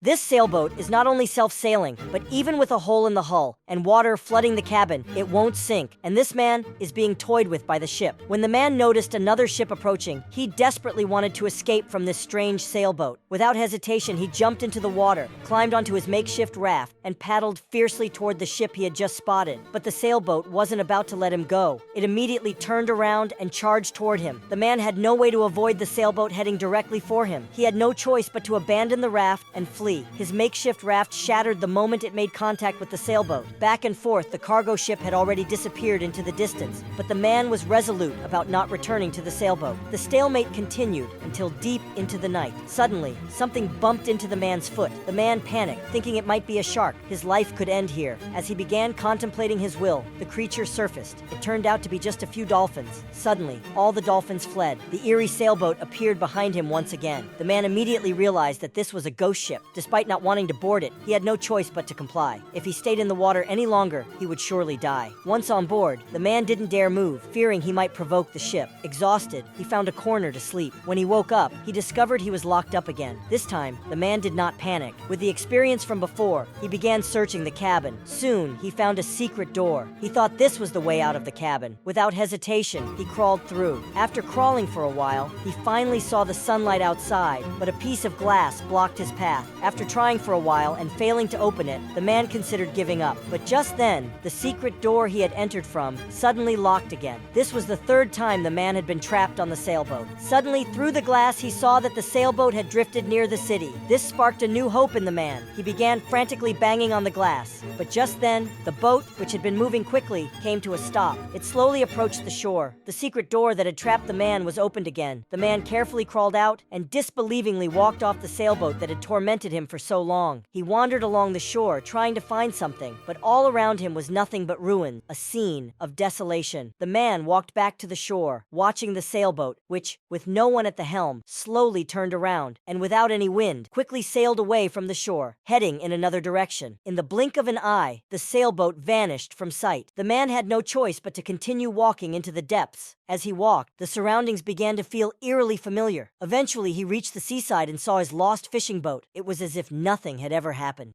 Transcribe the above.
This sailboat is not only self-sailing, but even with a hole in the hull and water flooding the cabin, it won't sink, and this man is being toyed with by the ship. When the man noticed another ship approaching, he desperately wanted to escape from this strange sailboat. Without hesitation, he jumped into the water, climbed onto his makeshift raft, and paddled fiercely toward the ship he had just spotted. But the sailboat wasn't about to let him go. It immediately turned around and charged toward him. The man had no way to avoid the sailboat heading directly for him. He had no choice but to abandon the raft and flee. His makeshift raft shattered the moment it made contact with the sailboat. Back and forth, the cargo ship had already disappeared into the distance, but the man was resolute about not returning to the sailboat. The stalemate continued until deep into the night. Suddenly, something bumped into the man's foot. The man panicked, thinking it might be a shark. His life could end here. As he began contemplating his will, the creature surfaced. It turned out to be just a few dolphins. Suddenly, all the dolphins fled. The eerie sailboat appeared behind him once again. The man immediately realized that this was a ghost ship. Despite not wanting to board it, he had no choice but to comply. If he stayed in the water any longer, he would surely die. Once on board, the man didn't dare move, fearing he might provoke the ship. Exhausted, he found a corner to sleep. When he woke up, he discovered he was locked up again. This time, the man did not panic. With the experience from before, he began searching the cabin. Soon, he found a secret door. He thought this was the way out of the cabin. Without hesitation, he crawled through. After crawling for a while, he finally saw the sunlight outside, but a piece of glass blocked his path. After trying for a while and failing to open it, the man considered giving up. But just then, the secret door he had entered from suddenly locked again. This was the third time the man had been trapped on the sailboat. Suddenly, through the glass, he saw that the sailboat had drifted near the city. This sparked a new hope in the man. He began frantically banging on the glass. But just then, the boat, which had been moving quickly, came to a stop. It slowly approached the shore. The secret door that had trapped the man was opened again. The man carefully crawled out and disbelievingly walked off the sailboat that had tormented him for so long. He wandered along the shore, trying to find something, but all around him was nothing but ruin, a scene of desolation. The man walked back to the shore, watching the sailboat, which, with no one at the helm, slowly turned around, and without any wind, quickly sailed away from the shore, heading in another direction. In the blink of an eye, the sailboat vanished from sight. The man had no choice but to continue walking into the depths. As he walked, the surroundings began to feel eerily familiar. Eventually, he reached the seaside and saw his lost fishing boat. It was as if nothing had ever happened.